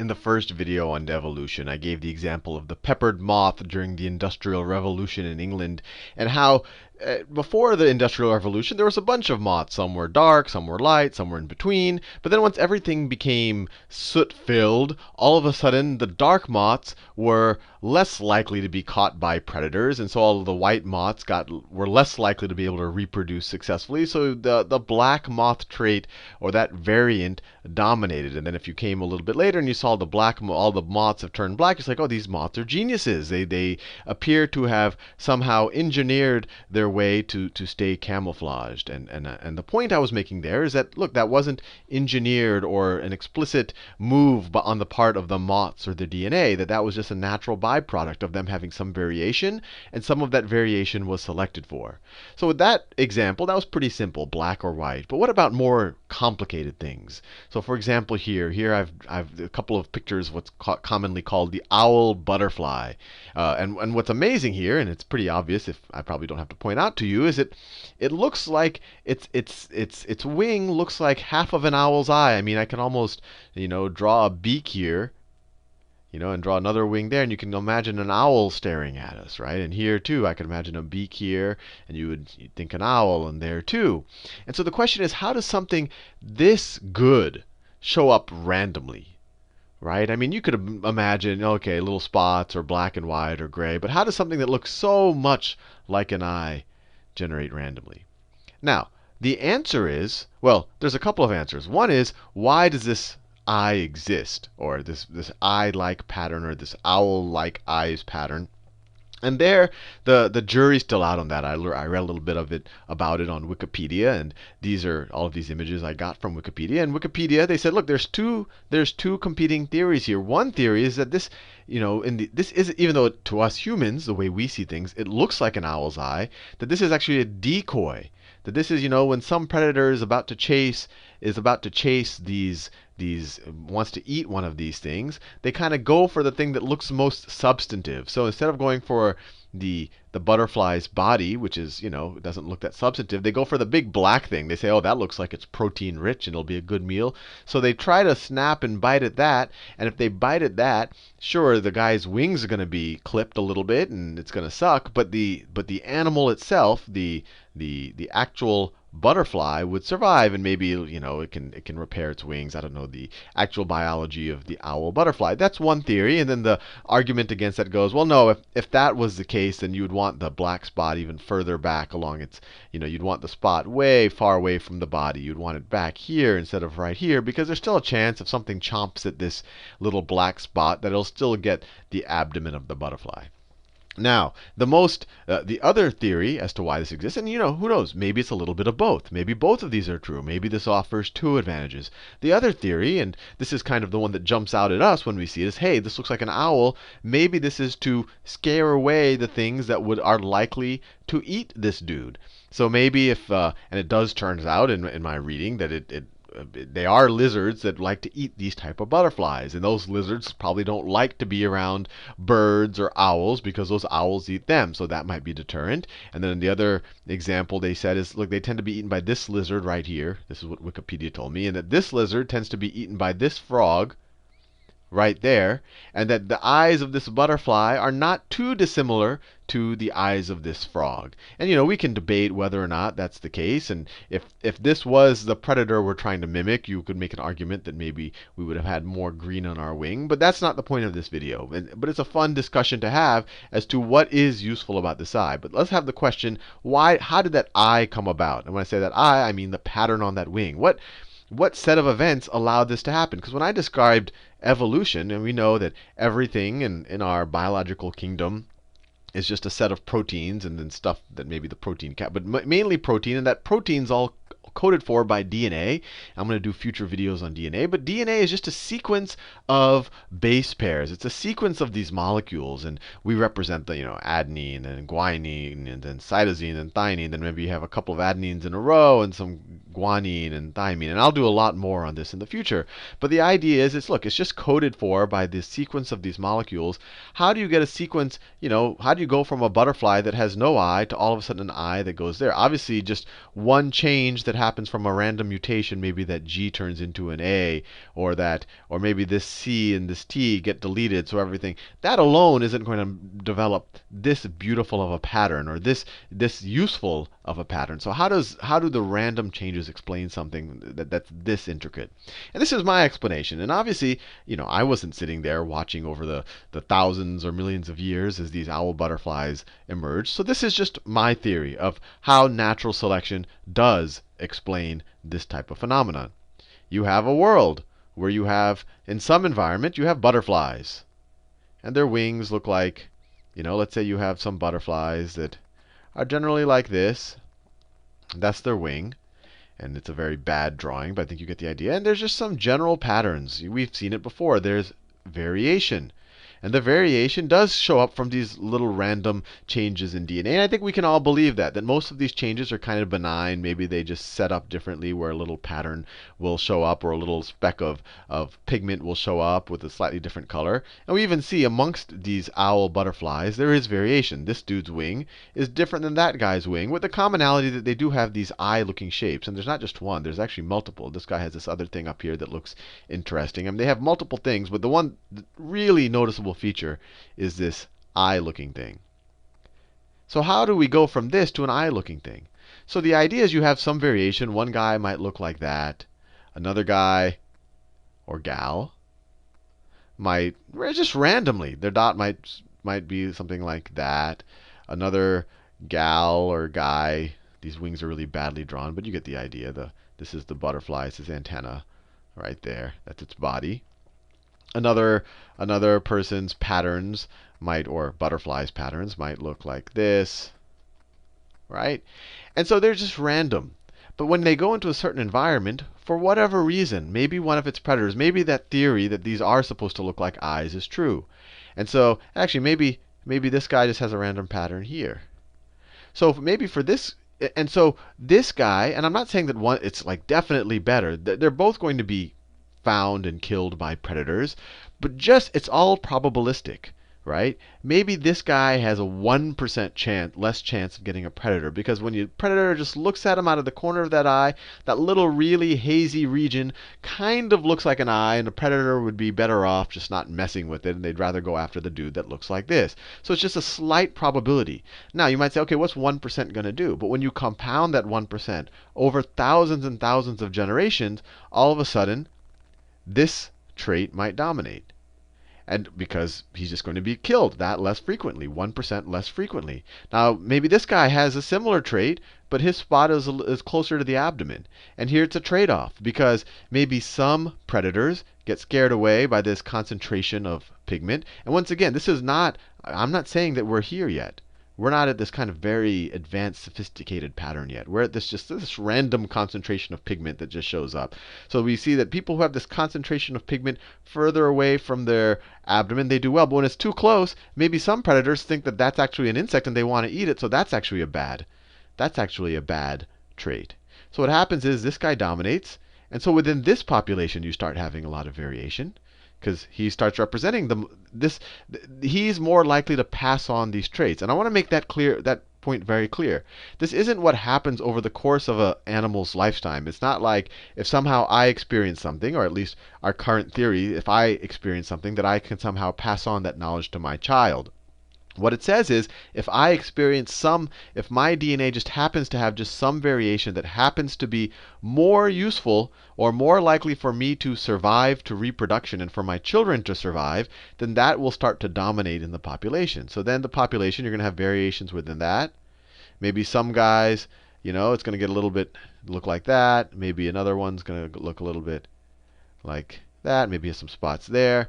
In the first video on devolution, I gave the example of the peppered moth during the Industrial Revolution in England, and how before the Industrial Revolution there was a bunch of moths. Some were dark, some were light, some were in between. But then once everything became soot-filled, all of a sudden the dark moths were less likely to be caught by predators, and so all of the white moths were less likely to be able to reproduce successfully. So the black moth trait, or that variant, dominated. And then if you came a little bit later and you saw all the moths have turned black, it's like, oh, these moths are geniuses. They appear to have somehow engineered their way to stay camouflaged. And the point I was making there is that, look, that wasn't engineered or an explicit move on the part of the moths or the DNA. That was just a natural byproduct of them having some variation, and some of that variation was selected for. So with that example, that was pretty simple, black or white. But what about more complicated things? So for example, here I've a couple of pictures of what's commonly called the owl butterfly. And what's amazing here, and it's pretty obvious, if I probably don't have to point out to you, is it looks like its wing looks like half of an owl's eye. I mean, I can almost draw a beak here, and draw another wing there, and you can imagine an owl staring at us, right? And here too, I can imagine a beak here, and you'd think an owl, and there too. And so the question is, how does something this good show up randomly? Right? I mean, you could imagine, okay, little spots or black and white or gray, but how does something that looks so much like an eye generate randomly? Now, the answer is, well, there's a couple of answers. One is, why does this eye exist, or this eye-like pattern, or this owl-like eyes pattern? And there, the jury's still out on that. I read a little bit about it on Wikipedia, and these are all of these images I got from Wikipedia. And Wikipedia, they said, look, there's two competing theories here. One theory is that this, this is, even though to us humans, the way we see things, it looks like an owl's eye, that this is actually a decoy. That this is, when some predator is about to chase these wants to eat one of these things, they kind of go for the thing that looks most substantive. So instead of going for the butterfly's body, which is, doesn't look that substantive, they go for the big black thing. They say, oh, that looks like it's protein rich and it'll be a good meal. So they try to snap and bite at that. And if they bite at that, sure, the guy's wings are going to be clipped a little bit and it's going to suck. But the animal itself, the actual butterfly, would survive, and maybe it can repair its wings. I don't know the actual biology of the owl butterfly. That's one theory. And then the argument against that goes, well, no, if that was the case, then you would want the black spot even further back along its, you'd want the spot way far away from the body. You'd want it back here instead of right here, because there's still a chance if something chomps at this little black spot that it'll still get the abdomen of the butterfly. Now, the other theory as to why this exists, and who knows, maybe it's a little bit of both. Maybe both of these are true. Maybe this offers two advantages. The other theory, and this is kind of the one that jumps out at us when we see it, is, hey, this looks like an owl. Maybe this is to scare away the things that are likely to eat this dude. So maybe if, and it does turns out in my reading that they are lizards that like to eat these type of butterflies. And those lizards probably don't like to be around birds or owls because those owls eat them. So that might be deterrent. And then the other example they said is, look, they tend to be eaten by this lizard right here. This is what Wikipedia told me. And that this lizard tends to be eaten by this frog right there, and that the eyes of this butterfly are not too dissimilar to the eyes of this frog. And we can debate whether or not that's the case. And if this was the predator we're trying to mimic, you could make an argument that maybe we would have had more green on our wing. But that's not the point of this video. But it's a fun discussion to have as to what is useful about this eye. But let's have the question, how did that eye come about? And when I say that eye, I mean the pattern on that wing. What set of events allowed this to happen? Because when I described evolution, and we know that everything in our biological kingdom is just a set of proteins, and then stuff that maybe the protein but mainly protein, and that protein's all coded for by DNA. I'm going to do future videos on DNA, but DNA is just a sequence of base pairs. It's a sequence of these molecules, and we represent the adenine and guanine and then cytosine and thymine. Then maybe you have a couple of adenines in a row and some guanine and thymine. And I'll do a lot more on this in the future. But the idea is, it's just coded for by this sequence of these molecules. How do you get a sequence, how do you go from a butterfly that has no eye to all of a sudden an eye that goes there? Obviously, just one change that happens from a random mutation, maybe that G turns into an A, or maybe this C and this T get deleted, so everything, that alone isn't going to develop this beautiful of a pattern, or this useful of a pattern. So how do the random changes explain something that's this intricate? And this is my explanation. And obviously, I wasn't sitting there watching over the thousands or millions of years as these owl butterflies emerged. So this is just my theory of how natural selection does explain this type of phenomenon. You have a world where you have, in some environment, you have butterflies. And their wings look like, let's say you have some butterflies that are generally like this. That's their wing. And it's a very bad drawing, but I think you get the idea. And there's just some general patterns. We've seen it before. There's variation. And the variation does show up from these little random changes in DNA. And I think we can all believe that most of these changes are kind of benign. Maybe they just set up differently where a little pattern will show up, or a little speck of pigment will show up with a slightly different color. And we even see amongst these owl butterflies, there is variation. This dude's wing is different than that guy's wing, with the commonality that they do have these eye-looking shapes. And there's not just one. There's actually multiple. This guy has this other thing up here that looks interesting. I mean, they have multiple things, but the one really noticeable feature is this eye-looking thing. So how do we go from this to an eye-looking thing? So the idea is you have some variation. One guy might look like that. Another guy or gal might, just randomly, their dot might be something like that. Another gal or guy, these wings are really badly drawn, but you get the idea. This is the butterfly, it's its antenna right there. That's its body. Another person's patterns or butterfly's patterns might look like this, right? And so they're just random. But when they go into a certain environment, for whatever reason, maybe one of its predators, maybe that theory that these are supposed to look like eyes is true. And so actually maybe this guy just has a random pattern here. So maybe for this, and so this guy, and I'm not saying that one it's like definitely better. They're both going to be found and killed by predators, but it's all probabilistic, right? Maybe this guy has a 1% less chance of getting a predator, because when your predator just looks at him out of the corner of that eye, that little really hazy region kind of looks like an eye, and the predator would be better off just not messing with it, and they'd rather go after the dude that looks like this. So it's just a slight probability. Now you might say, okay, what's 1% going to do? But when you compound that 1% over thousands and thousands of generations, all of a sudden, this trait might dominate. And because he's just going to be killed that less frequently, 1% less frequently. Now, maybe this guy has a similar trait, but his spot is closer to the abdomen. And here it's a trade-off, because maybe some predators get scared away by this concentration of pigment. And once again, I'm not saying that we're here yet. We're not at this kind of very advanced, sophisticated pattern yet. We're at this random concentration of pigment that just shows up. So we see that people who have this concentration of pigment further away from their abdomen, they do well. But when it's too close, maybe some predators think that that's actually an insect and they want to eat it. So that's actually a bad trait. So what happens is this guy dominates. And so within this population, you start having a lot of variation, because he starts representing he's more likely to pass on these traits. And I want to make that point very clear. This isn't what happens over the course of an animal's lifetime. It's not like if somehow I experience something, or at least our current theory, if I experience something, that I can somehow pass on that knowledge to my child. What it says is, if my DNA just happens to have just some variation that happens to be more useful or more likely for me to survive to reproduction and for my children to survive, then that will start to dominate in the population. So then the population, you're going to have variations within that. Maybe some guys, it's going to get a little bit look like that. Maybe another one's going to look a little bit like that. Maybe some spots there.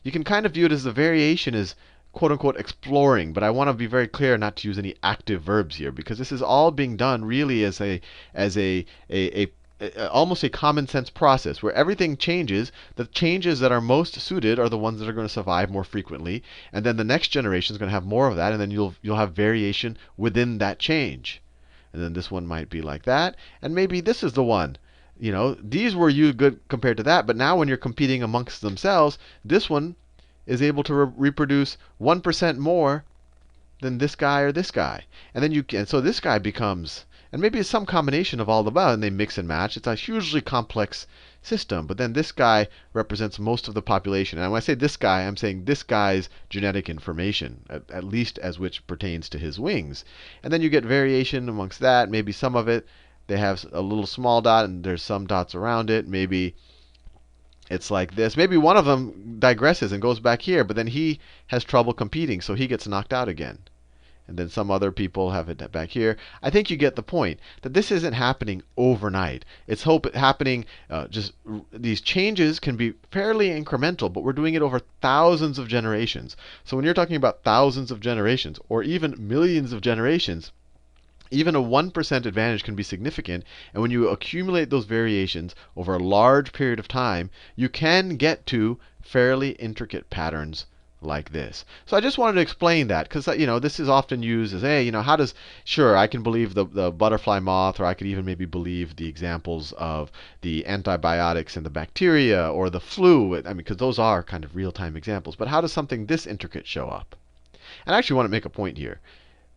You can kind of view it as the variation is quote-unquote exploring, but I want to be very clear not to use any active verbs here, because this is all being done really as almost a common sense process where everything changes. The changes that are most suited are the ones that are going to survive more frequently, and then the next generation is going to have more of that, and then you'll have variation within that change. And then this one might be like that, and maybe this is the one. These were good compared to that, but now when you're competing amongst themselves, this one is able to reproduce 1% more than this guy or this guy. And then so this guy becomes, And maybe it's some combination of all the above, and they mix and match. It's a hugely complex system. But then this guy represents most of the population. And when I say this guy, I'm saying this guy's genetic information, at least as which pertains to his wings. And then you get variation amongst that. Maybe some of it, they have a little small dot, and there's some dots around it. Maybe it's like this. Maybe one of them digresses and goes back here, but then he has trouble competing, so he gets knocked out again. And then some other people have it back here. I think you get the point that this isn't happening overnight. It's happening these changes can be fairly incremental, but we're doing it over thousands of generations. So when you're talking about thousands of generations or even millions of generations, even a 1% advantage can be significant. And when you accumulate those variations over a large period of time, you can get to fairly intricate patterns like this. So I just wanted to explain that because this is often used as, hey, how does, sure, I can believe the butterfly moth, or I could even maybe believe the examples of the antibiotics and the bacteria or the flu. I mean, because those are kind of real-time examples. But how does something this intricate show up? And I actually want to make a point here.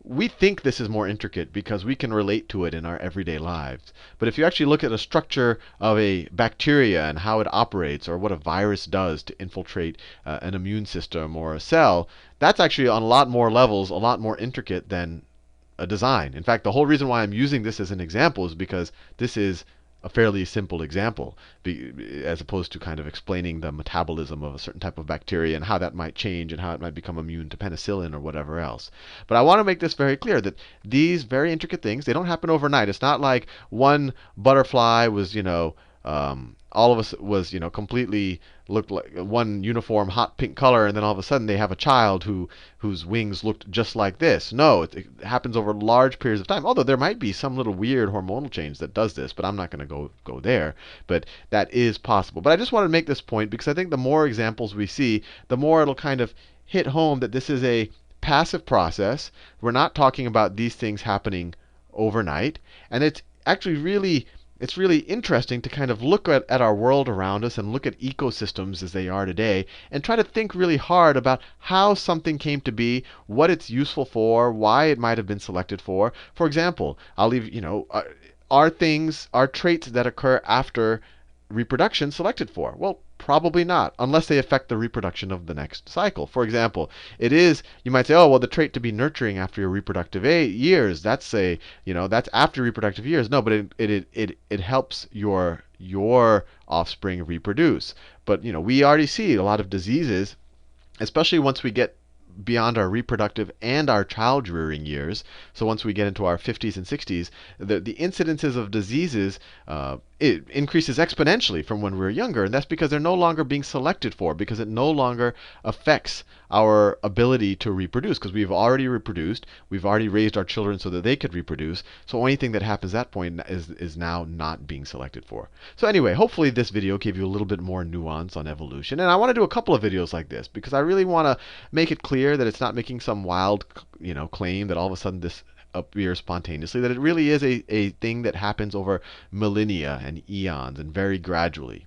We think this is more intricate because we can relate to it in our everyday lives. But if you actually look at a structure of a bacteria and how it operates, or what a virus does to infiltrate an immune system or a cell, that's actually on a lot more levels, a lot more intricate than a design. In fact, the whole reason why I'm using this as an example is because this is a fairly simple example, as opposed to kind of explaining the metabolism of a certain type of bacteria and how that might change and how it might become immune to penicillin or whatever else. But I want to make this very clear that these very intricate things, they don't happen overnight. It's not like one butterfly was, all of us was, completely looked like one uniform hot pink color, and then all of a sudden they have a child whose wings looked just like this. No, it happens over large periods of time. Although there might be some little weird hormonal change that does this, but I'm not going to go there. But that is possible. But I just wanted to make this point because I think the more examples we see, the more it'll kind of hit home that this is a passive process. We're not talking about these things happening overnight, and it's actually really interesting to kind of look at our world around us and look at ecosystems as they are today and try to think really hard about how something came to be, what it's useful for, why it might have been selected for. For example, I'll leave, are traits that occur after reproduction selected for? Well, probably not, unless they affect the reproduction of the next cycle. For example, you might say, oh, well, the trait to be nurturing after your reproductive years, that's after reproductive years. No, but it helps your offspring reproduce. But, we already see a lot of diseases, especially once we get beyond our reproductive and our child rearing years. So once we get into our 50s and 60s, the incidences of diseases it increases exponentially from when we were younger. And that's because they're no longer being selected for, because it no longer affects our ability to reproduce, because we've already reproduced, we've already raised our children so that they could reproduce. So anything that happens at that point is now not being selected for. So anyway, hopefully this video gave you a little bit more nuance on evolution. And I want to do a couple of videos like this because I really want to make it clear that it's not making some wild claim that all of a sudden this appears spontaneously, that it really is a thing that happens over millennia and eons and very gradually.